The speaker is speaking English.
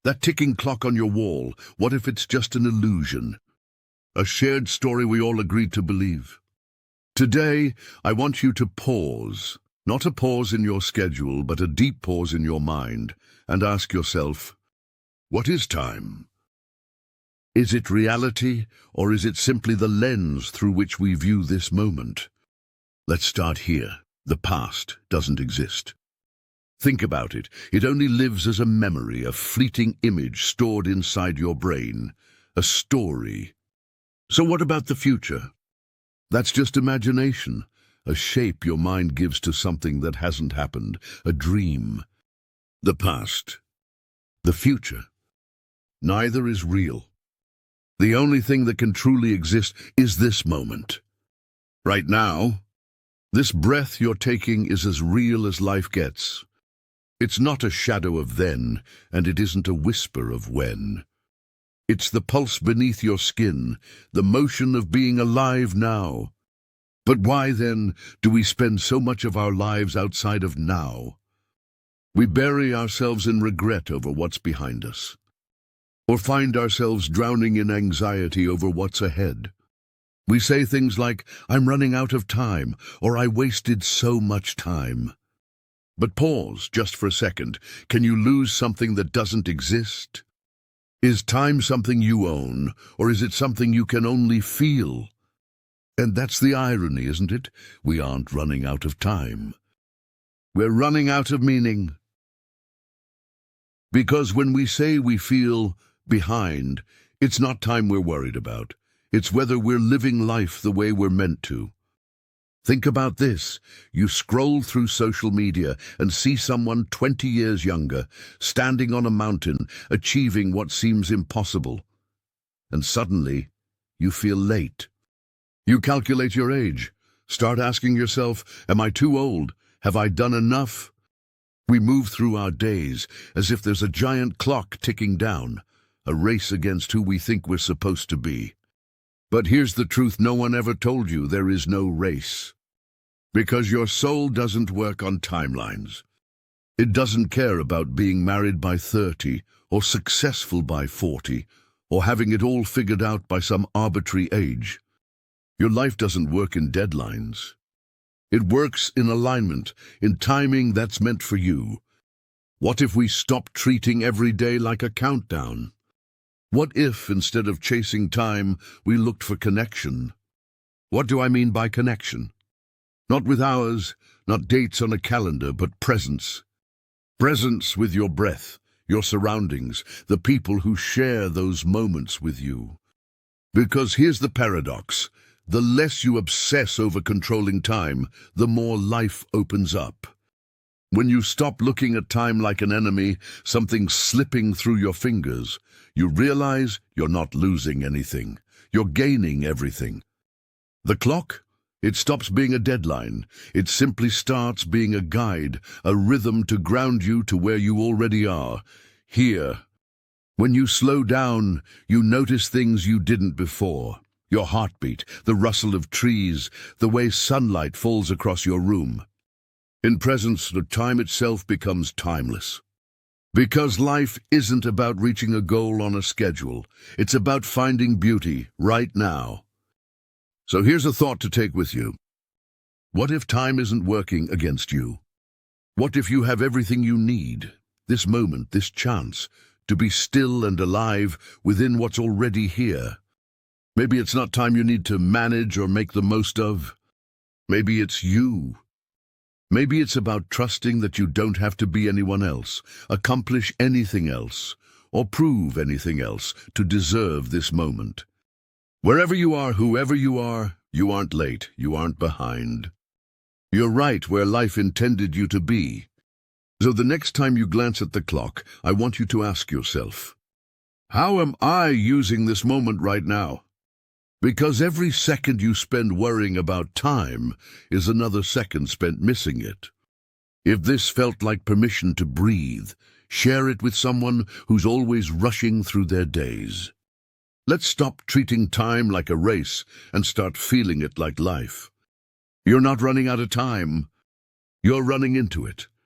That ticking clock on your wall, what if it's just an illusion? A shared story we all agreed to believe. Today, I want you to pause. Not a pause in your schedule, but a deep pause in your mind, and ask yourself, what is time? Is it reality, or is it simply the lens through which we view this moment? Let's start here. The past doesn't exist. Think about it. It only lives as a memory, a fleeting image stored inside your brain, a story. So what about the future? That's just imagination, a shape your mind gives to something that hasn't happened, a dream. The past, the future, neither is real. The only thing that can truly exist is this moment. Right now, this breath you're taking is as real as life gets. It's not a shadow of then, and it isn't a whisper of when. It's the pulse beneath your skin, the motion of being alive now. But why, then, do we spend so much of our lives outside of now? We bury ourselves in regret over what's behind us, or find ourselves drowning in anxiety over what's ahead. We say things like, I'm running out of time, or I wasted so much time. But pause just for a second. Can you lose something that doesn't exist? Is time something you own, or is it something you can only feel? And that's the irony, isn't it? We aren't running out of time. We're running out of meaning. Because when we say we feel behind, it's not time we're worried about. It's whether we're living life the way we're meant to. Think about this. You scroll through social media and see someone 20 years younger, standing on a mountain, achieving what seems impossible. And suddenly, you feel late. You calculate your age. Start asking yourself, am I too old? Have I done enough? We move through our days as if there's a giant clock ticking down, a race against who we think we're supposed to be. But here's the truth no one ever told you: there is no race. Because your soul doesn't work on timelines. It doesn't care about being married by 30, or successful by 40, or having it all figured out by some arbitrary age. Your life doesn't work in deadlines. It works in alignment, in timing that's meant for you. What if we stopped treating every day like a countdown? What if, instead of chasing time, we looked for connection? What do I mean by connection? Not with hours, not dates on a calendar, but presence. Presence with your breath, your surroundings, the people who share those moments with you. Because here's the paradox. The less you obsess over controlling time, the more life opens up. When you stop looking at time like an enemy, something slipping through your fingers, you realize you're not losing anything. You're gaining everything. The clock? It stops being a deadline. It simply starts being a guide, a rhythm to ground you to where you already are, here. When you slow down, you notice things you didn't before. Your heartbeat, the rustle of trees, the way sunlight falls across your room. In presence, the time itself becomes timeless. Because life isn't about reaching a goal on a schedule. It's about finding beauty right now. So here's a thought to take with you. What if time isn't working against you? What if you have everything you need, this moment, this chance, to be still and alive within what's already here? Maybe it's not time you need to manage or make the most of. Maybe it's you. Maybe it's about trusting that you don't have to be anyone else, accomplish anything else, or prove anything else to deserve this moment. Wherever you are, whoever you aren't late, you aren't behind. You're right where life intended you to be. So the next time you glance at the clock, I want you to ask yourself, how am I using this moment right now? Because every second you spend worrying about time is another second spent missing it. If this felt like permission to breathe, share it with someone who's always rushing through their days. Let's stop treating time like a race and start feeling it like life. You're not running out of time. You're running into it.